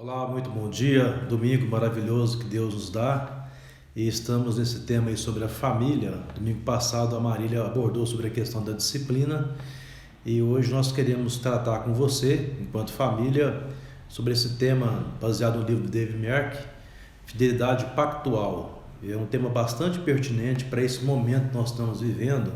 Olá, muito bom dia, domingo maravilhoso que Deus nos dá, e estamos nesse tema aí sobre a família. Domingo passado a Marília abordou sobre a questão da disciplina e hoje nós queremos tratar com você, enquanto família, sobre esse tema baseado no livro de David Merck, Fidelidade Pactual. É um tema bastante pertinente para esse momento que nós estamos vivendo.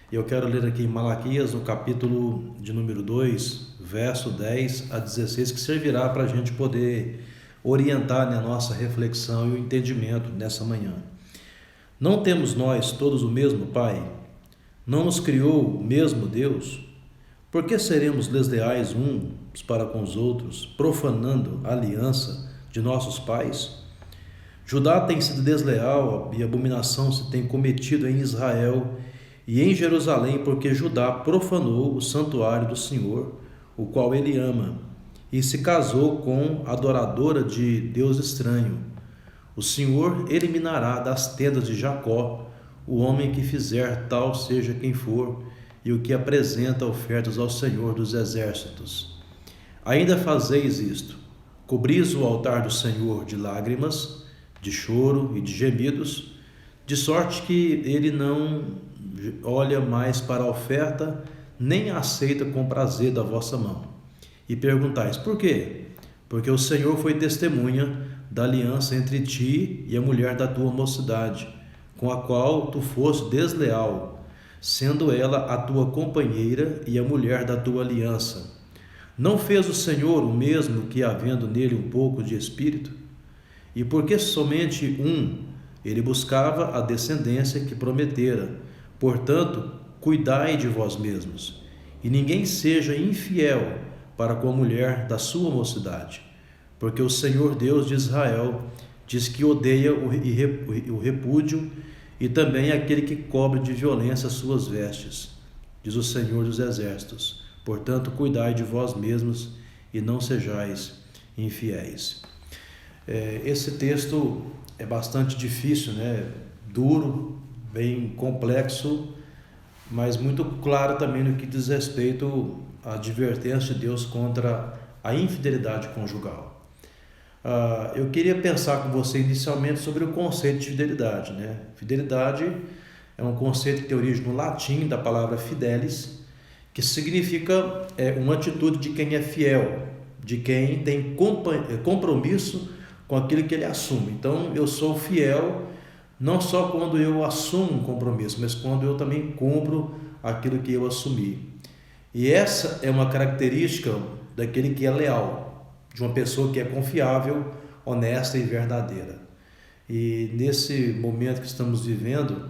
Eu quero ler aqui em Malaquias, no capítulo de número 2, verso 10 a 16, que servirá para a gente poder orientar na nossa reflexão e o entendimento nessa manhã. Não temos nós todos o mesmo Pai? Não nos criou o mesmo Deus? Por que seremos desleais uns para com os outros, profanando a aliança de nossos pais? Judá tem sido desleal e abominação se tem cometido em Israel e em Jerusalém, porque Judá profanou o santuário do Senhor, o qual ele ama, e se casou com adoradora de Deus estranho. O Senhor eliminará das tendas de Jacó o homem que fizer tal seja quem for, e o que apresenta ofertas ao Senhor dos exércitos. Ainda fazeis isto: cobris o altar do Senhor de lágrimas, de choro e de gemidos, de sorte que ele não olha mais para a oferta, nem a aceita com prazer da vossa mão. E perguntais: por quê? Porque o Senhor foi testemunha da aliança entre ti e a mulher da tua mocidade, com a qual tu foste desleal, sendo ela a tua companheira e a mulher da tua aliança. Não fez o Senhor o mesmo que, havendo nele um pouco de espírito? E porque somente ele buscava a descendência que prometera. Portanto, cuidai de vós mesmos, e ninguém seja infiel para com a mulher da sua mocidade, porque o Senhor Deus de Israel diz que odeia o repúdio e também aquele que cobre de violência as suas vestes, diz o Senhor dos exércitos. Portanto, cuidai de vós mesmos e não sejais infiéis. Esse texto é bastante difícil, duro, bem complexo, mas muito claro também no que diz respeito à advertência de Deus contra a infidelidade conjugal. Eu queria pensar com você inicialmente sobre o conceito de fidelidade. Fidelidade é um conceito que tem origem no latim da palavra fidelis, que significa uma atitude de quem é fiel, de quem tem compromisso com aquilo que ele assume. Então, eu sou fiel não só quando eu assumo um compromisso, mas quando eu também cumpro aquilo que eu assumi. E essa é uma característica daquele que é leal, de uma pessoa que é confiável, honesta e verdadeira. E nesse momento que estamos vivendo,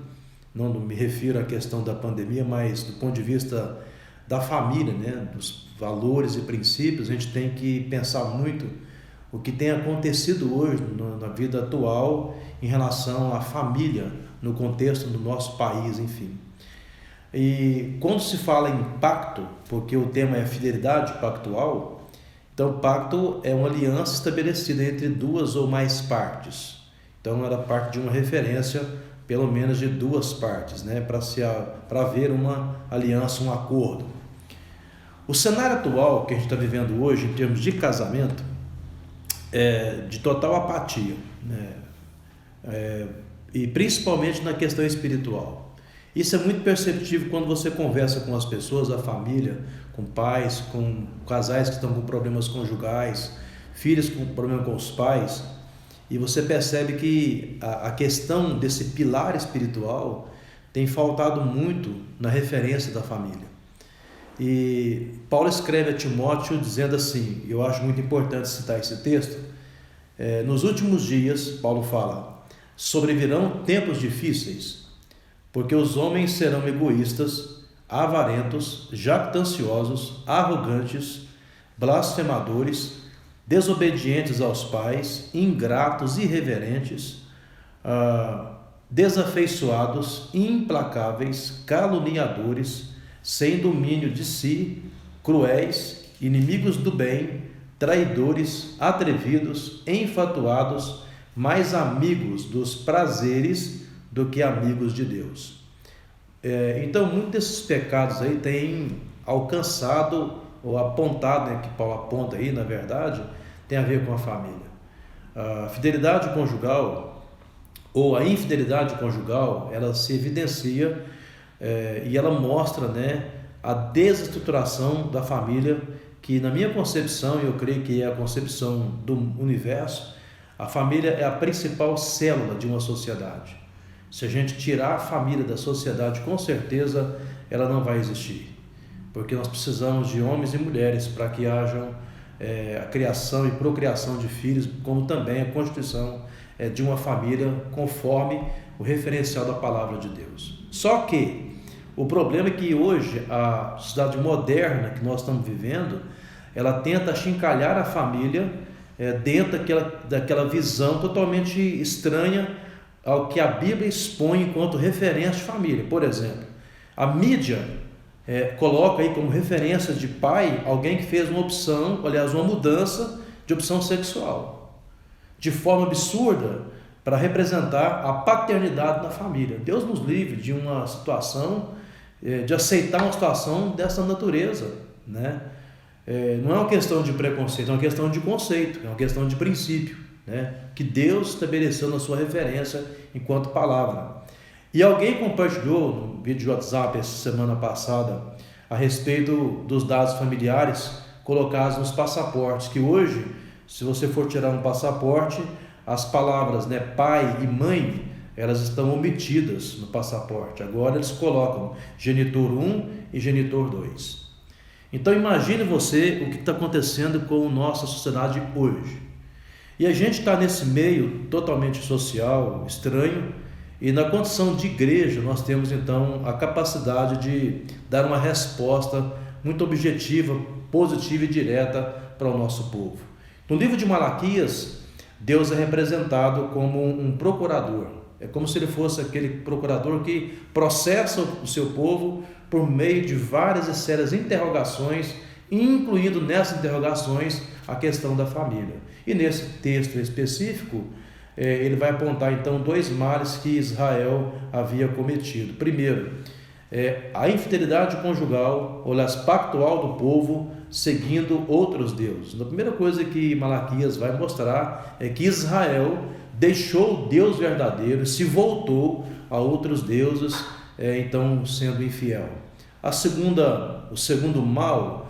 não me refiro à questão da pandemia, mas do ponto de vista da família, dos valores e princípios, a gente tem que pensar muito o que tem acontecido hoje na vida atual em relação à família, no contexto do nosso país, enfim. E quando se fala em pacto, porque o tema é fidelidade pactual, então pacto é uma aliança estabelecida entre duas ou mais partes. Então era parte de uma referência, pelo menos de duas partes, para haver uma aliança, um acordo. O cenário atual que a gente está vivendo hoje, em termos de casamento, de total apatia, e principalmente na questão espiritual. Isso é muito perceptível quando você conversa com as pessoas, a família, com pais, com casais que estão com problemas conjugais, filhos com problema com os pais, e você percebe que a questão desse pilar espiritual tem faltado muito na referência da família. E Paulo escreve a Timóteo dizendo assim, eu acho muito importante citar esse texto, nos últimos dias, Paulo fala, sobrevirão tempos difíceis, porque os homens serão egoístas, avarentos, jactanciosos, arrogantes, blasfemadores, desobedientes aos pais, ingratos, irreverentes, desafeiçoados, implacáveis, caluniadores, sem domínio de si, cruéis, inimigos do bem, traidores, atrevidos, enfatuados, mais amigos dos prazeres do que amigos de Deus. Então, muitos desses pecados aí têm alcançado, ou apontado, que Paulo aponta aí, na verdade, tem a ver com a família. A fidelidade conjugal ou a infidelidade conjugal, ela se evidencia e ela mostra, né, a desestruturação da família, que na minha concepção, e eu creio que é a concepção do universo, a família é a principal célula de uma sociedade. Se a gente tirar a família da sociedade, com certeza ela não vai existir, porque nós precisamos de homens e mulheres para que hajam a criação e procriação de filhos, como também a constituição de uma família conforme o referencial da palavra de Deus. Só que o problema é que hoje a sociedade moderna que nós estamos vivendo, ela tenta achincalhar a família dentro daquela visão totalmente estranha ao que a Bíblia expõe enquanto referência de família. Por exemplo, a mídia coloca aí como referência de pai alguém que fez uma opção, aliás, uma mudança de opção sexual, de forma absurda, para representar a paternidade da família. Deus nos livre de uma situação, de aceitar uma situação dessa natureza, né? Não é uma questão de preconceito, é uma questão de conceito, é uma questão de princípio, né, que Deus estabeleceu na sua referência enquanto palavra. E alguém compartilhou no vídeo de WhatsApp essa semana passada a respeito dos dados familiares colocados nos passaportes, que hoje, se você for tirar um passaporte, as palavras, né, pai e mãe, elas estão omitidas no passaporte. Agora eles colocam genitor 1 e genitor 2. Então imagine você o que está acontecendo com a nossa sociedade hoje. E a gente está nesse meio totalmente social, estranho, e na condição de igreja nós temos então a capacidade de dar uma resposta muito objetiva, positiva e direta para o nosso povo. No livro de Malaquias, Deus é representado como um procurador. É como se ele fosse aquele procurador que processa o seu povo por meio de várias e sérias interrogações, incluindo nessas interrogações a questão da família. E nesse texto específico, ele vai apontar então 2 males que Israel havia cometido. Primeiro, a infidelidade conjugal, ou aliás, pactual do povo, seguindo outros deuses. A primeira coisa que Malaquias vai mostrar é que Israel deixou o Deus verdadeiro, se voltou a outros deuses, então sendo infiel. O segundo mal,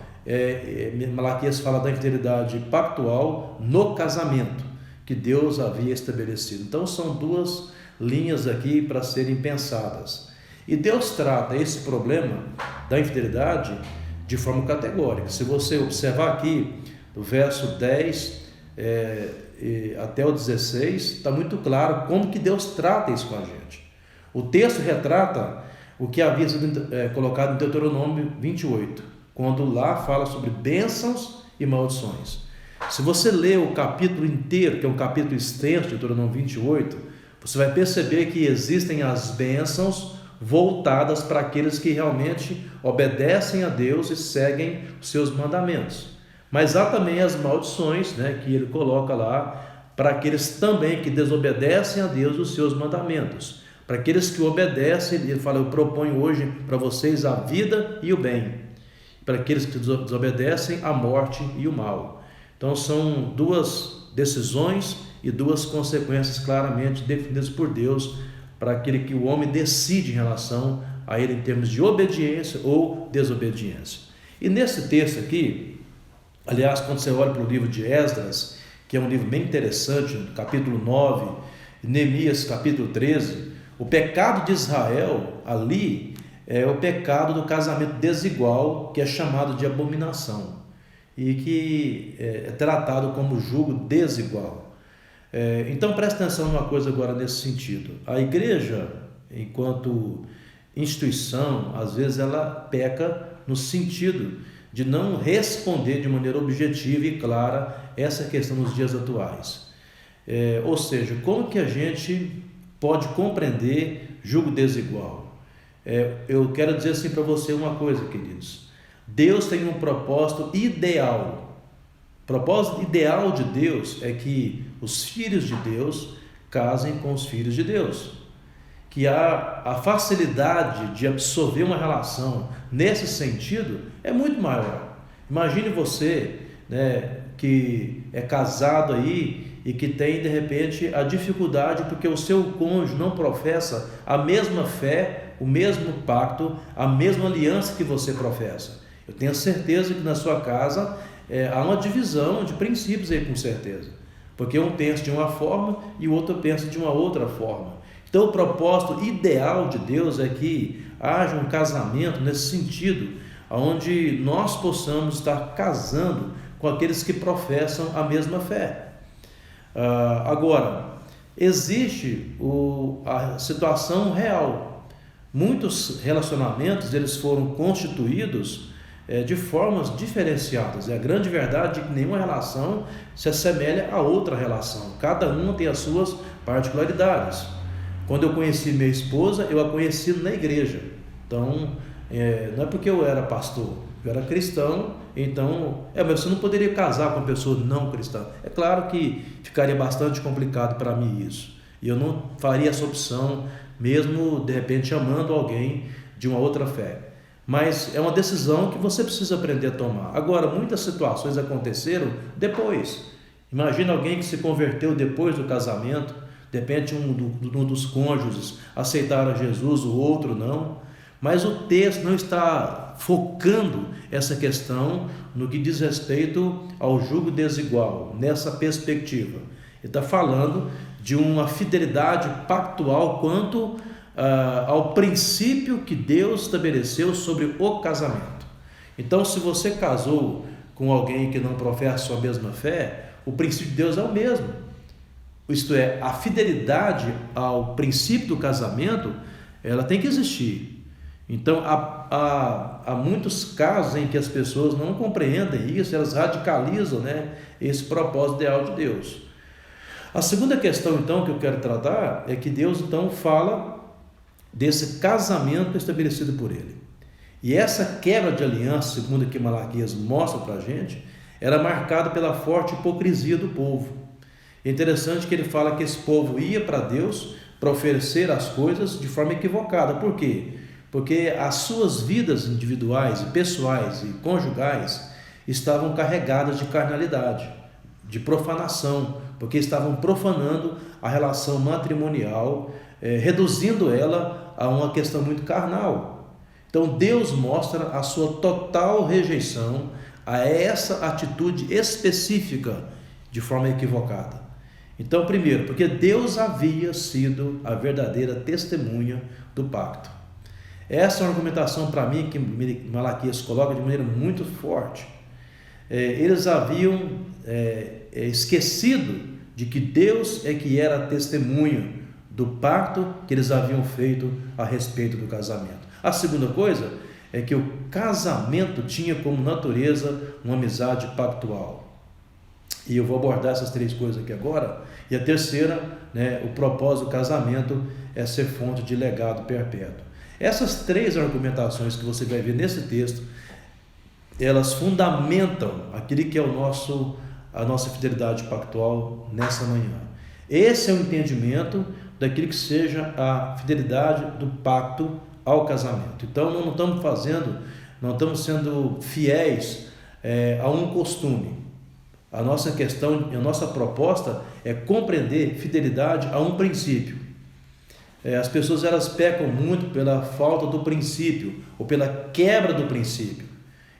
Malaquias fala da infidelidade pactual no casamento, que Deus havia estabelecido. Então são 2 linhas aqui para serem pensadas. E Deus trata esse problema da infidelidade de forma categórica. Se você observar aqui, do verso 10 até o 16, está muito claro como que Deus trata isso com a gente. O texto retrata o que havia sido colocado em Deuteronômio 28, quando lá fala sobre bênçãos e maldições. Se você ler o capítulo inteiro, que é um capítulo extenso de Deuteronômio 28, você vai perceber que existem as bênçãos voltadas para aqueles que realmente obedecem a Deus e seguem os seus mandamentos. Mas há também as maldições, né, que ele coloca lá para aqueles também que desobedecem a Deus e os seus mandamentos. Para aqueles que obedecem, ele fala, eu proponho hoje para vocês a vida e o bem. Para aqueles que desobedecem, a morte e o mal. Então são 2 decisões e 2 consequências claramente definidas por Deus para aquele que o homem decide em relação a ele em termos de obediência ou desobediência. E nesse texto aqui, aliás, quando você olha para o livro de Esdras, que é um livro bem interessante, capítulo 9, Neemias, capítulo 13, o pecado de Israel ali é o pecado do casamento desigual, que é chamado de abominação e que é tratado como jugo desigual. Então preste atenção numa coisa agora nesse sentido. A igreja, enquanto instituição, às vezes ela peca no sentido de não responder de maneira objetiva e clara essa questão nos dias atuais. Ou seja, como que a gente pode compreender jugo desigual? Eu quero dizer assim para você uma coisa, queridos. Deus tem um propósito ideal. O propósito ideal de Deus é que os filhos de Deus casem com os filhos de Deus. Que a facilidade de absorver uma relação nesse sentido é muito maior. Imagine você, né, que é casado aí e que tem de repente a dificuldade porque o seu cônjuge não professa a mesma fé, o mesmo pacto, a mesma aliança que você professa. Eu tenho certeza que na sua casa há uma divisão de princípios aí, com certeza, porque um pensa de uma forma e o outro pensa de uma outra forma. Então o propósito ideal de Deus é que haja um casamento nesse sentido, onde nós possamos estar casando com aqueles que professam a mesma fé. Agora, existe a situação real. Muitos relacionamentos eles foram constituídos de formas diferenciadas. É a grande verdade que nenhuma relação se assemelha a outra relação. Cada uma tem as suas particularidades. Quando eu conheci minha esposa, eu a conheci na igreja. Então, não é porque eu era pastor, eu era cristão, então, mas você não poderia casar com uma pessoa não cristã. É claro que ficaria bastante complicado para mim isso. E eu não faria essa opção, mesmo de repente amando alguém de uma outra fé. Mas é uma decisão que você precisa aprender a tomar. Agora, muitas situações aconteceram depois. Imagina alguém que se converteu depois do casamento, de repente um dos cônjuges aceitaram a Jesus, o outro não. Mas o texto não está focando essa questão no que diz respeito ao julgo desigual, nessa perspectiva. Ele está falando de uma fidelidade pactual quanto ao princípio que Deus estabeleceu sobre o casamento. Então, se você casou com alguém que não professa a mesma fé, o princípio de Deus é o mesmo. Isto é, a fidelidade ao princípio do casamento, ela tem que existir. Então, há muitos casos em que as pessoas não compreendem isso, elas radicalizam, esse propósito ideal de Deus. A segunda questão, então, que eu quero tratar é que Deus, então, fala desse casamento estabelecido por Ele. E essa quebra de aliança, segundo o que Malaquias mostra para a gente, era marcada pela forte hipocrisia do povo. É interessante que ele fala que esse povo ia para Deus para oferecer as coisas de forma equivocada. Por quê? Porque as suas vidas individuais, pessoais e conjugais estavam carregadas de carnalidade, de profanação, porque estavam profanando a relação matrimonial, reduzindo ela a uma questão muito carnal. Então Deus mostra a sua total rejeição a essa atitude específica de forma equivocada. Então, primeiro, porque Deus havia sido a verdadeira testemunha do pacto. Essa é uma argumentação para mim que Malaquias coloca de maneira muito forte. Eles haviam esquecido de que Deus é que era a testemunha do pacto que eles haviam feito a respeito do casamento. A segunda coisa é que o casamento tinha como natureza uma amizade pactual. E eu vou abordar essas três coisas aqui agora. E a terceira, o propósito do casamento é ser fonte de legado perpétuo. Essas três argumentações que você vai ver nesse texto, elas fundamentam aquilo que é a nossa fidelidade pactual nessa manhã. Esse é o entendimento daquilo que seja a fidelidade do pacto ao casamento. Então, não estamos sendo fiéis a um costume. A nossa questão, a nossa proposta é compreender fidelidade a um princípio. As pessoas elas pecam muito pela falta do princípio ou pela quebra do princípio.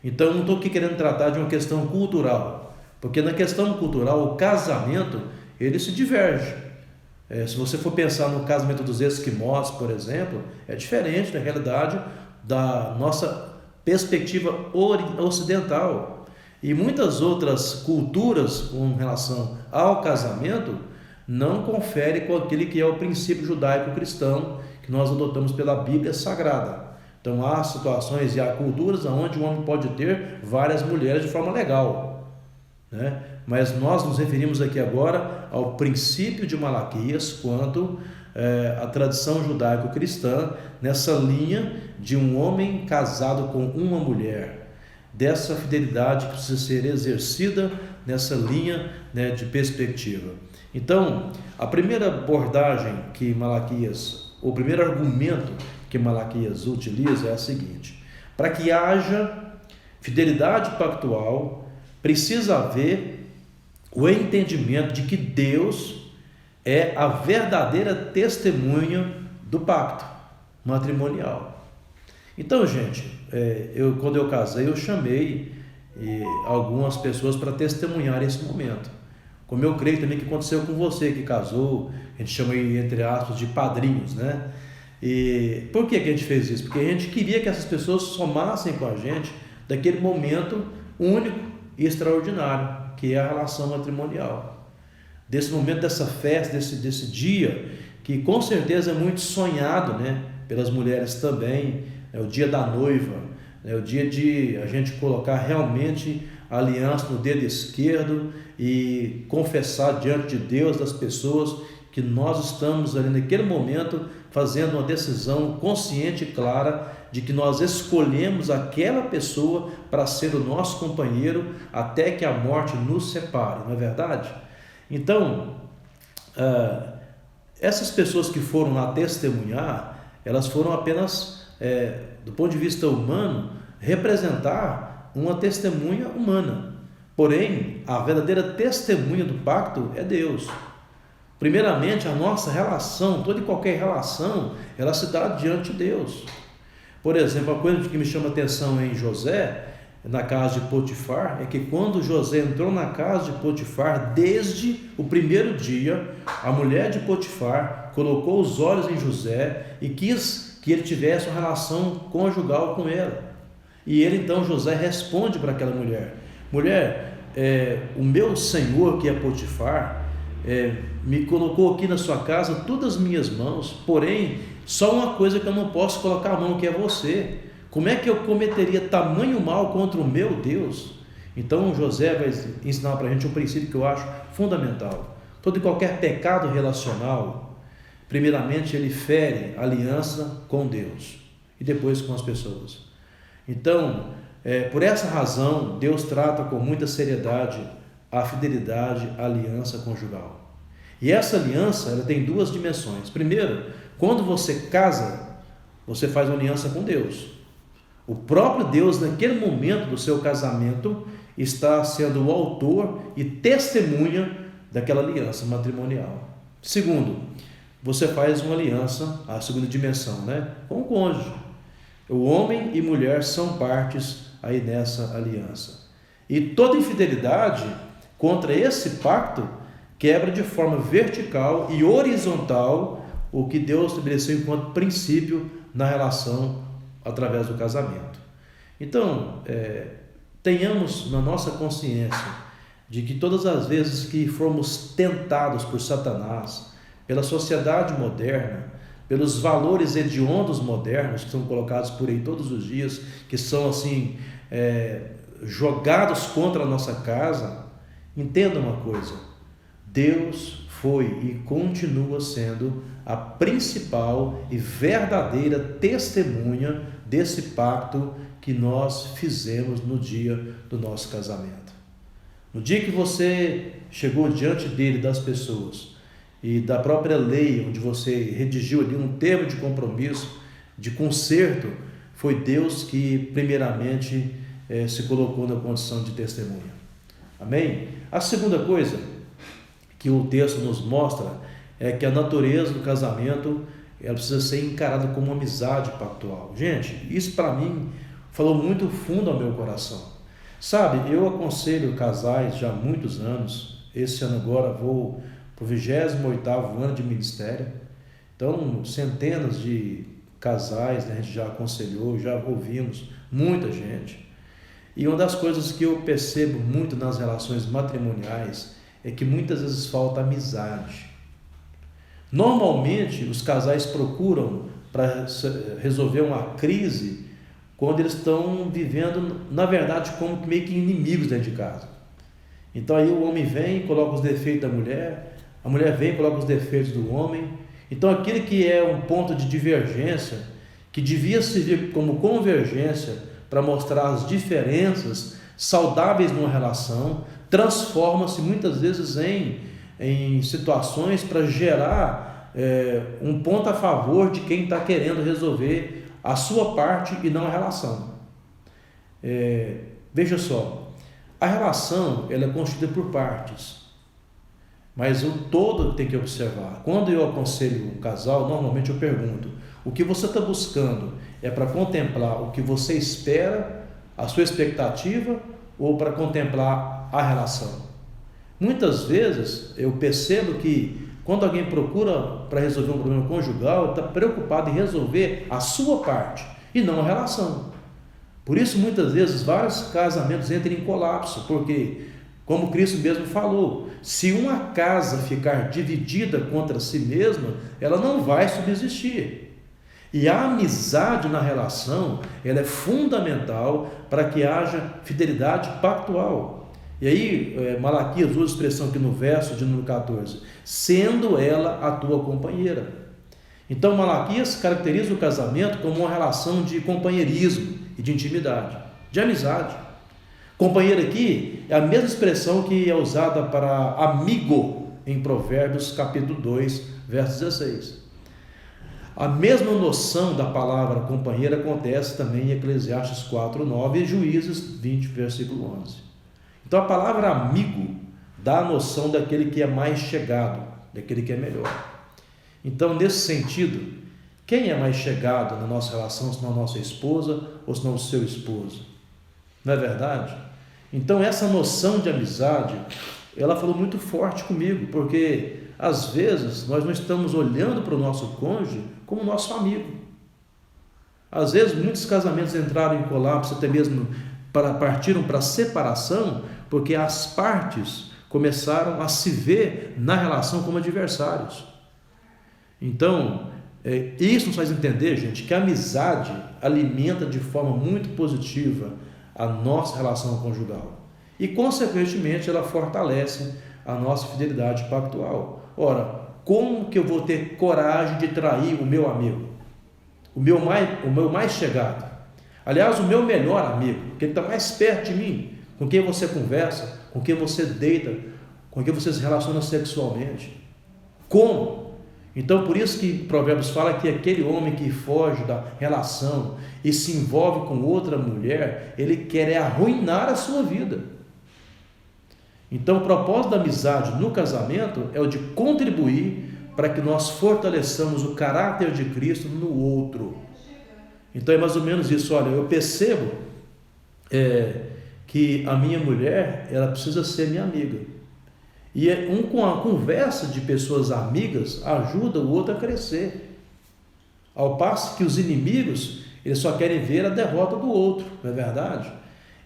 Então, eu não estou aqui querendo tratar de uma questão cultural, porque na questão cultural o casamento ele se diverge. Se você for pensar no casamento dos esquimós, por exemplo, é diferente da realidade da nossa perspectiva ocidental. E muitas outras culturas com relação ao casamento não confere com aquele que é o princípio judaico-cristão que nós adotamos pela Bíblia Sagrada. Então há situações e há culturas onde o homem pode ter várias mulheres de forma legal, Mas nós nos referimos aqui agora ao princípio de Malaquias quanto à tradição judaico-cristã nessa linha de um homem casado com uma mulher. Dessa fidelidade que precisa ser exercida nessa linha de perspectiva. Então, a primeira abordagem que Malaquias, o primeiro argumento que Malaquias utiliza é a seguinte: para que haja fidelidade pactual, precisa haver o entendimento de que Deus é a verdadeira testemunha do pacto matrimonial. Então, gente, quando eu casei, eu chamei algumas pessoas para testemunhar esse momento. Como eu creio também que aconteceu com você que casou, a gente chama aí, entre aspas, de padrinhos, né? E por que a gente fez isso? Porque a gente queria que essas pessoas somassem com a gente daquele momento único e extraordinário, que é a relação matrimonial. Desse momento, dessa festa, desse dia, que com certeza é muito sonhado, né, pelas mulheres também, é o dia da noiva, é o dia de a gente colocar realmente a aliança no dedo esquerdo e confessar diante de Deus, das pessoas, que nós estamos ali naquele momento fazendo uma decisão consciente e clara de que nós escolhemos aquela pessoa para ser o nosso companheiro até que a morte nos separe, não é verdade? Então, essas pessoas que foram lá testemunhar, elas foram apenas, do ponto de vista humano, representar uma testemunha humana. Porém, a verdadeira testemunha do pacto é Deus. Primeiramente, a nossa relação, toda e qualquer relação, ela se dá diante de Deus. Por exemplo, a coisa que me chama a atenção em José, na casa de Potifar, é que quando José entrou na casa de Potifar, desde o primeiro dia, a mulher de Potifar colocou os olhos em José e quis que ele tivesse uma relação conjugal com ela. E ele então, José, responde para aquela mulher: mulher, o meu senhor, que é Potifar, me colocou aqui na sua casa todas as minhas mãos, porém, só uma coisa que eu não posso colocar a mão, que é você. Como é que eu cometeria tamanho mal contra o meu Deus? Então José vai ensinar para a gente um princípio que eu acho fundamental. Todo e qualquer pecado relacional, primeiramente ele fere a aliança com Deus e depois com as pessoas. Então, por essa razão, Deus trata com muita seriedade a fidelidade, a aliança conjugal. E essa aliança, ela tem duas dimensões. Primeiro, quando você casa, você faz uma aliança com Deus. O próprio Deus, naquele momento do seu casamento, está sendo o autor e testemunha daquela aliança matrimonial. Segundo, você faz uma aliança, a segunda dimensão, né, com o cônjuge. O homem e mulher são partes aí nessa aliança. E toda infidelidade contra esse pacto quebra de forma vertical e horizontal o que Deus estabeleceu enquanto princípio na relação através do casamento. Então, tenhamos na nossa consciência de que todas as vezes que formos tentados por Satanás, pela sociedade moderna, pelos valores hediondos modernos que são colocados por aí todos os dias, que são assim jogados contra a nossa casa, entenda uma coisa: Deus foi e continua sendo a principal e verdadeira testemunha desse pacto que nós fizemos no dia do nosso casamento. No dia que você chegou diante dele, das pessoas e da própria lei, onde você redigiu ali um termo de compromisso, de conserto, foi Deus que primeiramente se colocou na condição de testemunha. Amém? A segunda coisa que o texto nos mostra é que a natureza do casamento, ela precisa ser encarada como uma amizade pactual. Gente, isso para mim falou muito fundo ao meu coração. Sabe, eu aconselho casais já há muitos anos. Esse ano agora vou para o 28º ano de ministério. Então, centenas de casais, né, a gente já aconselhou, já ouvimos muita gente. E uma das coisas que eu percebo muito nas relações matrimoniais é que muitas vezes falta amizade. Normalmente, os casais procuram para resolver uma crise quando eles estão vivendo, na verdade, como meio que inimigos dentro de casa. Então aí o homem vem e coloca os defeitos da mulher, a mulher vem e coloca os defeitos do homem. Então aquele que é um ponto de divergência, que devia servir como convergência para mostrar as diferenças saudáveis numa relação, transforma-se muitas vezes em situações para gerar um ponto a favor de quem está querendo resolver a sua parte e não a relação. Veja só, a relação ela é constituída por partes. mas o todo tem que observar. Quando eu aconselho um casal, normalmente eu pergunto: o que você está buscando é para contemplar o que você espera, a sua expectativa, ou para contemplar a relação? Muitas vezes eu percebo que quando alguém procura para resolver um problema conjugal, está preocupado em resolver a sua parte e não a relação. Por isso, muitas vezes, vários casamentos entram em colapso, porque, como Cristo mesmo falou, se uma casa ficar dividida contra si mesma, ela não vai subsistir. E a amizade na relação, ela é fundamental para que haja fidelidade pactual. E aí, Malaquias usa a expressão aqui no verso de número 14, sendo ela a tua companheira. Então, Malaquias caracteriza o casamento como uma relação de companheirismo e de intimidade, de amizade. Companheiro aqui é a mesma expressão que é usada para amigo em Provérbios capítulo 2, verso 16. A mesma noção da palavra companheiro acontece também em Eclesiastes 4, 9 e Juízes 20, versículo 11. Então a palavra amigo dá a noção daquele que é mais chegado, daquele que é melhor. Então, nesse sentido, quem é mais chegado na nossa relação, se não a nossa esposa ou se não o seu esposo? Não é verdade? Então essa noção de amizade, ela falou muito forte comigo, porque às vezes nós não estamos olhando para o nosso cônjuge como nosso amigo. Às vezes muitos casamentos entraram em colapso, até mesmo partiram para a separação, porque as partes começaram a se ver na relação como adversários. Então, isso nos faz entender, gente, que a amizade alimenta de forma muito positiva a nossa relação conjugal e, consequentemente, ela fortalece a nossa fidelidade pactual. Ora, como que eu vou ter coragem de trair o meu amigo, o meu mais chegado? Aliás, o meu melhor amigo, que está mais perto de mim, com quem você conversa, com quem você deita, com quem você se relaciona sexualmente. Como? Então, por isso que Provérbios fala que aquele homem que foge da relação e se envolve com outra mulher, ele quer arruinar a sua vida. Então, o propósito da amizade no casamento é o de contribuir para que nós fortaleçamos o caráter de Cristo no outro. Então, é mais ou menos isso. Olha, eu percebo que a minha mulher, ela precisa ser minha amiga. E com a conversa de pessoas amigas ajuda o outro a crescer. Ao passo que os inimigos, eles só querem ver a derrota do outro, não é verdade?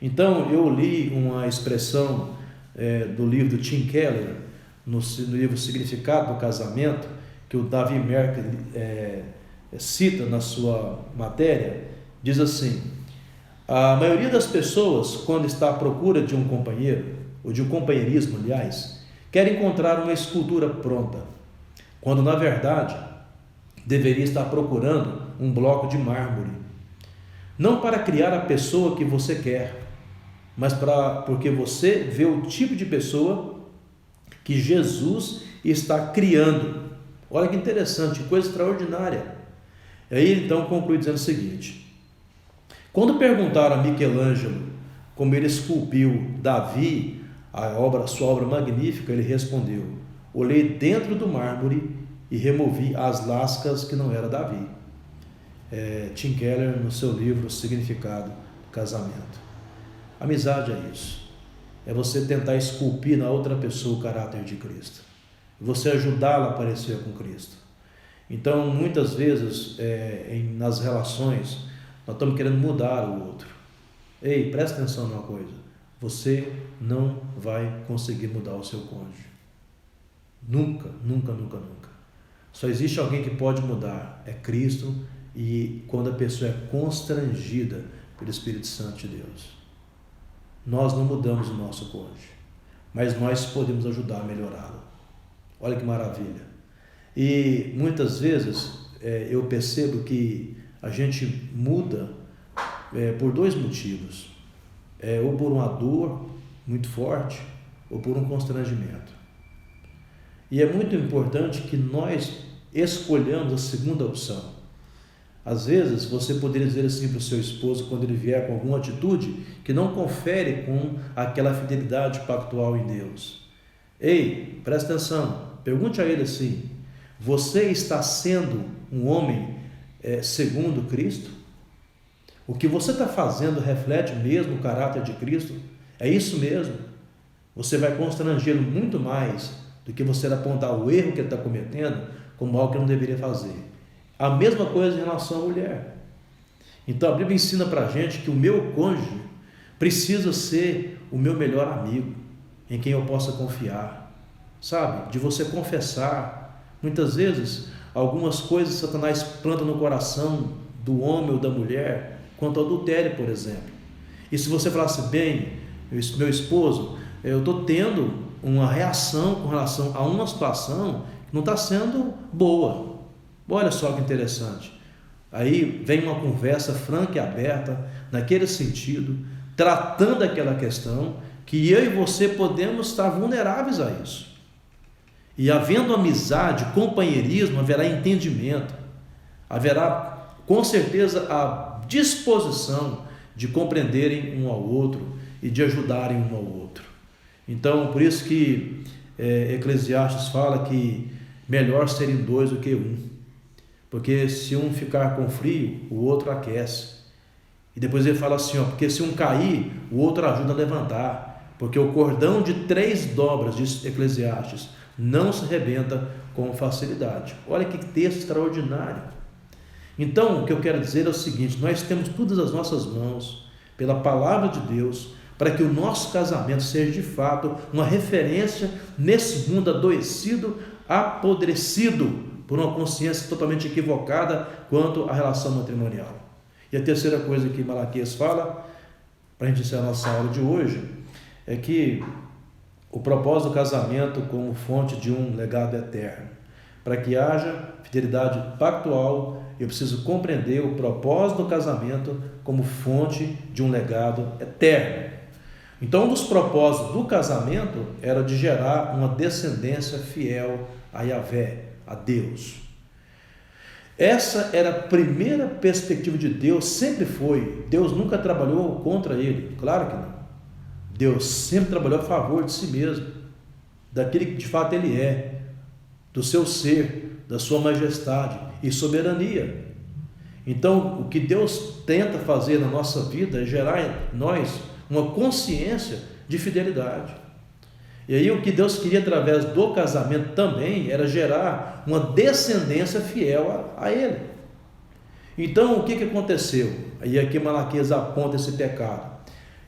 Então, eu li uma expressão do livro do Tim Keller, no livro Significado do Casamento, que o Davi Merkel cita na sua matéria, diz assim: a maioria das pessoas, quando está à procura de um companheiro, ou de um companheirismo, aliás, quer encontrar uma escultura pronta, quando na verdade deveria estar procurando um bloco de mármore, não para criar a pessoa que você quer, mas porque você vê o tipo de pessoa que Jesus está criando. Olha que interessante, coisa extraordinária. E aí então conclui dizendo o seguinte: quando perguntaram a Michelangelo como ele esculpiu Davi, sua obra magnífica, ele respondeu: olhei dentro do mármore e removi as lascas que não era Davi. Tim Keller, no seu livro Significado do Casamento. Amizade é isso, é você tentar esculpir na outra pessoa o caráter de Cristo, você ajudá-la a parecer com Cristo. Então, muitas vezes, nas relações, nós estamos querendo mudar o outro. Ei, presta atenção numa coisa: você não vai conseguir mudar o seu cônjuge. Nunca, nunca, nunca, nunca. Só existe alguém que pode mudar, é Cristo, e quando a pessoa é constrangida pelo Espírito Santo de Deus. Nós não mudamos o nosso cônjuge, mas nós podemos ajudar a melhorá-lo. Olha que maravilha. E muitas vezes eu percebo que a gente muda por dois motivos. Ou por uma dor muito forte, ou por um constrangimento. E é muito importante que nós escolhamos a segunda opção. Às vezes você poderia dizer assim para o seu esposo, quando ele vier com alguma atitude que não confere com aquela fidelidade pactual em Deus: Ei, presta atenção, pergunte a ele assim: você está sendo um homem segundo Cristo? O que você está fazendo reflete mesmo o caráter de Cristo? É isso mesmo? Você vai constrangê-lo muito mais do que você apontar o erro que ele está cometendo como algo que ele não deveria fazer. A mesma coisa em relação à mulher. Então a Bíblia ensina para a gente que o meu cônjuge precisa ser o meu melhor amigo, em quem eu possa confiar, sabe? De você confessar. Muitas vezes, algumas coisas Satanás planta no coração do homem ou da mulher, quanto ao adultério, por exemplo. E se você falasse, bem, meu esposo, eu estou tendo uma reação com relação a uma situação que não está sendo boa. Olha só que interessante. Aí vem uma conversa franca e aberta, naquele sentido, tratando aquela questão, que eu e você podemos estar vulneráveis a isso. E havendo amizade, companheirismo, haverá entendimento, haverá com certeza a disposição de compreenderem um ao outro e de ajudarem um ao outro. Então, por isso que Eclesiastes fala que melhor serem dois do que um, porque se um ficar com frio, o outro aquece. E depois ele fala assim, porque se um cair, o outro ajuda a levantar, porque o cordão de 3 dobras, diz Eclesiastes, não se arrebenta com facilidade. Olha que texto extraordinário. Então, o que eu quero dizer é o seguinte: nós temos todas as nossas mãos, pela palavra de Deus, para que o nosso casamento seja de fato uma referência nesse mundo adoecido, apodrecido por uma consciência totalmente equivocada quanto à relação matrimonial. E a terceira coisa que Malaquias fala, para a gente encerrar a nossa aula de hoje, é que o propósito do casamento como fonte de um legado eterno. Para que haja fidelidade pactual, eu preciso compreender o propósito do casamento como fonte de um legado eterno. Então, um dos propósitos do casamento era de gerar uma descendência fiel a Yahvé, a Deus. Essa era a primeira perspectiva de Deus, sempre foi. Deus nunca trabalhou contra ele, claro que não. Deus sempre trabalhou a favor de si mesmo, daquele que de fato ele é, do seu ser, da sua majestade e soberania. Então, o que Deus tenta fazer na nossa vida é gerar em nós uma consciência de fidelidade. E aí o que Deus queria através do casamento também era gerar uma descendência fiel a Ele. Então, o que aconteceu? Aí aqui Malaquias aponta esse pecado.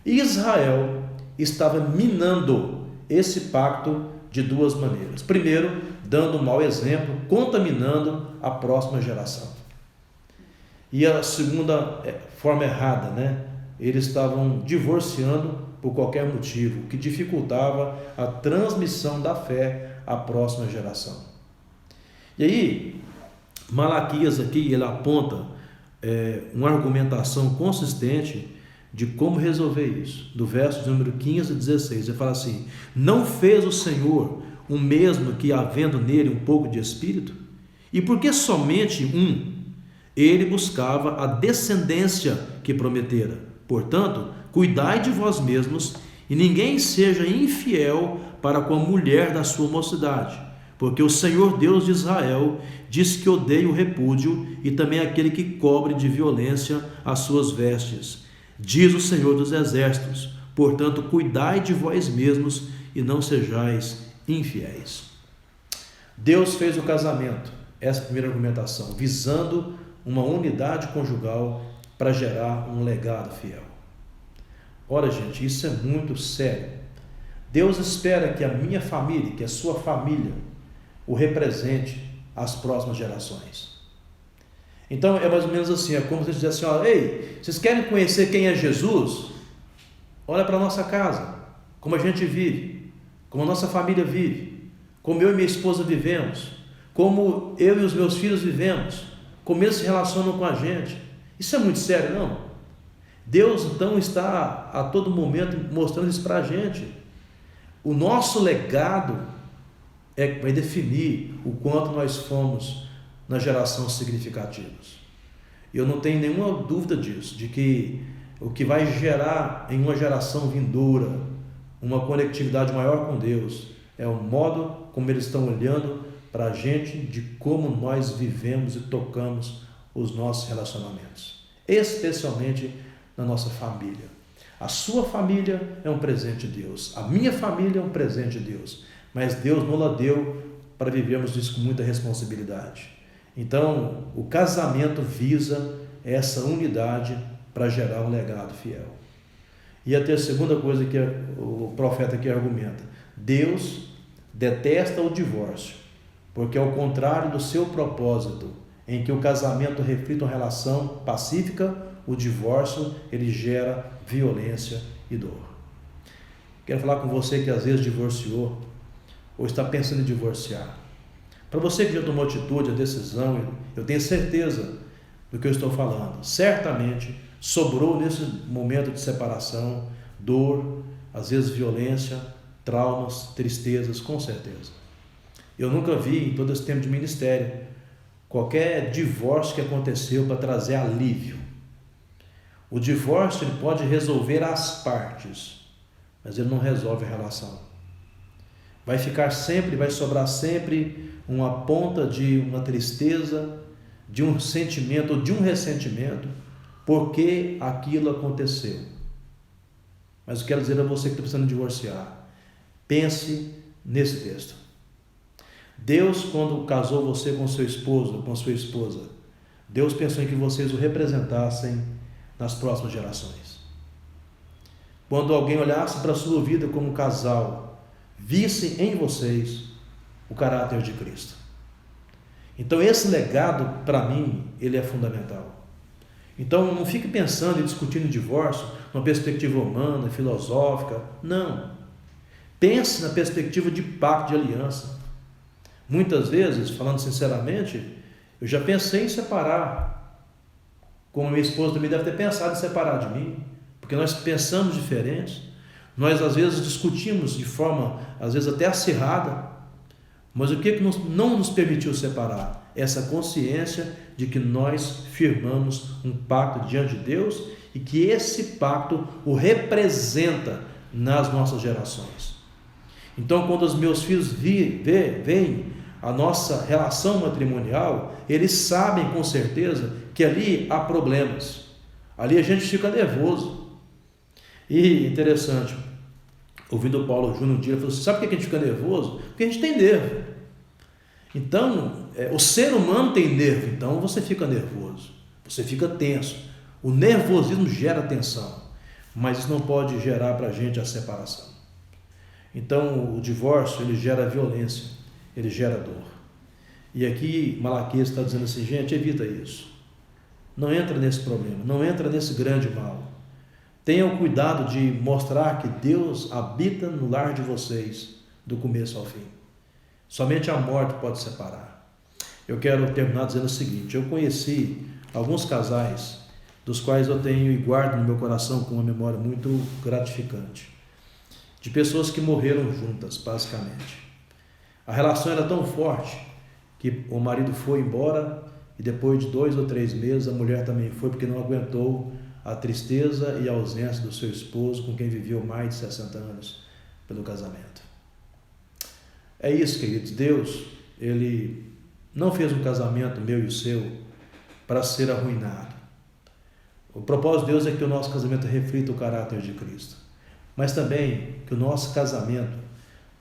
Israel estava minando esse pacto de 2 maneiras. Primeiro, dando um mau exemplo, contaminando a próxima geração. E a segunda forma errada, eles estavam divorciando por qualquer motivo, que dificultava a transmissão da fé à próxima geração. E aí, Malaquias aqui, ele aponta uma argumentação consistente de como resolver isso. Do verso número 15 a 16, ele fala assim: não fez o Senhor o mesmo que, havendo nele um pouco de espírito? E por que somente um? Ele buscava a descendência que prometera. Portanto, cuidai de vós mesmos, e ninguém seja infiel para com a mulher da sua mocidade, porque o Senhor Deus de Israel diz que odeia o repúdio e também aquele que cobre de violência as suas vestes. Diz o Senhor dos exércitos: portanto, cuidai de vós mesmos e não sejais infiéis. Deus fez o casamento, essa é a primeira argumentação, visando uma unidade conjugal para gerar um legado fiel. Ora, gente, isso é muito sério. Deus espera que a minha família, que a sua família, o represente às próximas gerações. Então, é mais ou menos assim, é como se dissesse assim: ei, vocês querem conhecer quem é Jesus? Olha para a nossa casa, como a gente vive, como a nossa família vive, como eu e minha esposa vivemos, como eu e os meus filhos vivemos, como eles se relacionam com a gente. Isso é muito sério, não? Deus, então, está a todo momento mostrando isso para a gente. O nosso legado vai definir o quanto nós fomos na geração significativos. Eu não tenho nenhuma dúvida disso, de que o que vai gerar em uma geração vindoura uma conectividade maior com Deus é o modo como eles estão olhando para a gente, de como nós vivemos e tocamos os nossos relacionamentos, especialmente na nossa família. A sua família é um presente de Deus, a minha família é um presente de Deus, mas Deus não a deu para vivermos isso com muita responsabilidade. Então, o casamento visa essa unidade para gerar um legado fiel. E a segunda coisa que o profeta aqui argumenta: Deus detesta o divórcio, porque ao contrário do seu propósito, em que o casamento reflita uma relação pacífica, o divórcio ele gera violência e dor. Quero falar com você que às vezes divorciou ou está pensando em divorciar. Para você que já tomou atitude, a decisão, eu tenho certeza do que eu estou falando. Certamente sobrou nesse momento de separação dor, às vezes violência, traumas, tristezas, com certeza. Eu nunca vi, em todo esse tempo de ministério, qualquer divórcio que aconteceu para trazer alívio. O divórcio ele pode resolver as partes, mas ele não resolve a relação. Vai ficar sempre, vai sobrar sempre uma ponta de uma tristeza, de um sentimento ou de um ressentimento, porque aquilo aconteceu. Mas eu quero dizer a você que está precisando divorciar, pense nesse texto. Deus, quando casou você com seu esposo, com sua esposa, Deus pensou em que vocês o representassem nas próximas gerações. Quando alguém olhasse para a sua vida como casal, visse em vocês o caráter de Cristo. Então esse legado, para mim, ele é fundamental. Então não fique pensando e discutindo divórcio numa perspectiva humana, filosófica. Não. Pense na perspectiva de pacto, de aliança. Muitas vezes, falando sinceramente, eu já pensei em separar, como minha esposa também deve ter pensado em separar de mim, porque nós pensamos diferentes, nós às vezes discutimos de forma, às vezes até acirrada, mas o que não nos permitiu separar? Essa consciência de que nós firmamos um pacto diante de Deus e que esse pacto o representa nas nossas gerações. Então, quando os meus filhos veem a nossa relação matrimonial, eles sabem com certeza que ali há problemas. Ali a gente fica nervoso. E interessante, ouvindo o Paulo Júnior um dia, ele falou assim: sabe por que a gente fica nervoso? Porque a gente tem nervo. Então, o ser humano tem nervo, então você fica nervoso, você fica tenso. O nervosismo gera tensão, mas isso não pode gerar para a gente a separação. Então, o divórcio, ele gera violência, ele gera dor. E aqui Malaquias está dizendo assim: gente, evita isso. Não entra nesse problema, não entra nesse grande mal. Tenham cuidado de mostrar que Deus habita no lar de vocês, do começo ao fim. Somente a morte pode separar. Eu quero terminar dizendo o seguinte: eu conheci alguns casais, dos quais eu tenho e guardo no meu coração com uma memória muito gratificante, de pessoas que morreram juntas, basicamente. A relação era tão forte que o marido foi embora e depois de 2 ou 3 meses a mulher também foi, porque não aguentou a tristeza e a ausência do seu esposo, com quem viveu mais de 60 anos pelo casamento. É isso, queridos. Deus, ele não fez um casamento meu e o seu para ser arruinado. O propósito de Deus é que o nosso casamento reflita o caráter de Cristo, mas também que o nosso casamento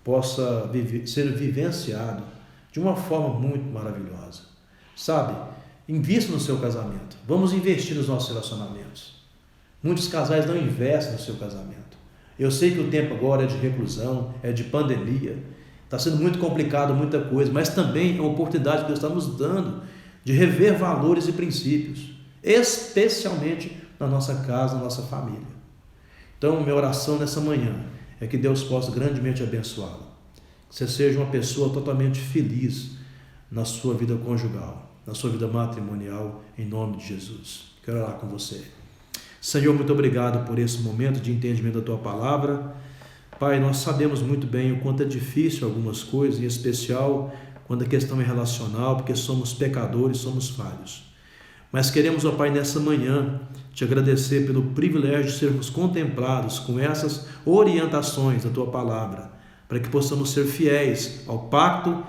possa ser vivenciado de uma forma muito maravilhosa. Sabe, invista no seu casamento. Vamos investir nos nossos relacionamentos. Muitos casais não investem no seu casamento. Eu sei que o tempo agora é de reclusão, é de pandemia, está sendo muito complicado, muita coisa, mas também é uma oportunidade que Deus está nos dando de rever valores e princípios, especialmente na nossa casa, na nossa família. Então, minha oração nessa manhã é que Deus possa grandemente abençoá-lo. Que você seja uma pessoa totalmente feliz na sua vida conjugal, na sua vida matrimonial, em nome de Jesus. Quero orar com você. Senhor, muito obrigado por esse momento de entendimento da Tua Palavra. Pai, nós sabemos muito bem o quanto é difícil algumas coisas, em especial quando a questão é relacional, porque somos pecadores, somos falhos. Mas queremos, ó Pai, nessa manhã, te agradecer pelo privilégio de sermos contemplados com essas orientações da Tua Palavra, para que possamos ser fiéis ao pacto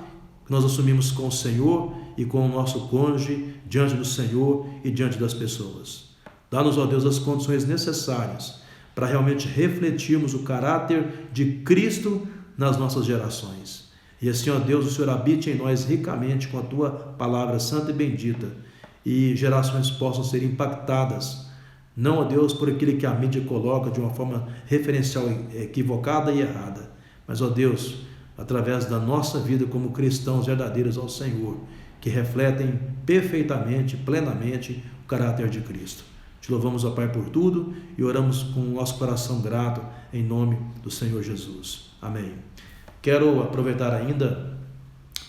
que nós assumimos com o Senhor e com o nosso cônjuge, diante do Senhor e diante das pessoas. Dá-nos, ó Deus, as condições necessárias para realmente refletirmos o caráter de Cristo nas nossas gerações. E assim, ó Deus, o Senhor habite em nós ricamente com a Tua palavra santa e bendita, e gerações possam ser impactadas, não, ó Deus, por aquilo que a mídia coloca de uma forma referencial equivocada e errada, mas, ó Deus, através da nossa vida como cristãos verdadeiros ao Senhor, que refletem perfeitamente, plenamente o caráter de Cristo. Te louvamos, ó Pai, por tudo e oramos com o nosso coração grato em nome do Senhor Jesus. Amém. Quero aproveitar ainda,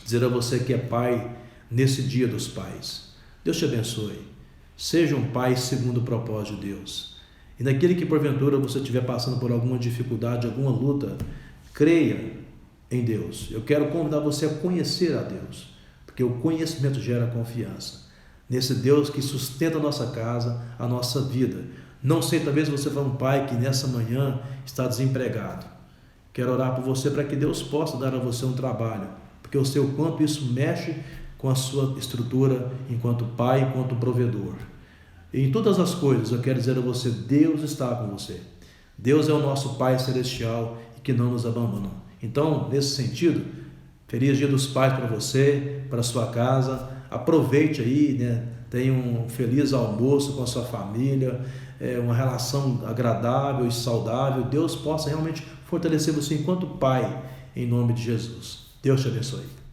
dizer a você que é pai nesse dia dos pais. Deus te abençoe. Seja um pai segundo o propósito de Deus. E naquele que porventura você estiver passando por alguma dificuldade, alguma luta, creia em Deus. Eu quero convidar você a conhecer a Deus, porque o conhecimento gera confiança nesse Deus que sustenta a nossa casa, a nossa vida. Não sei, talvez você foi um pai que nessa manhã está desempregado. Quero orar por você para que Deus possa dar a você um trabalho, porque eu sei o quanto isso mexe com a sua estrutura enquanto pai, enquanto provedor. E em todas as coisas eu quero dizer a você, Deus está com você. Deus é o nosso Pai Celestial e que não nos abandona. Então, nesse sentido, feliz Dia dos Pais para você, para a sua casa. Aproveite aí, né? Tenha um feliz almoço com a sua família, uma relação agradável e saudável. Deus possa realmente fortalecer você enquanto pai, em nome de Jesus. Deus te abençoe.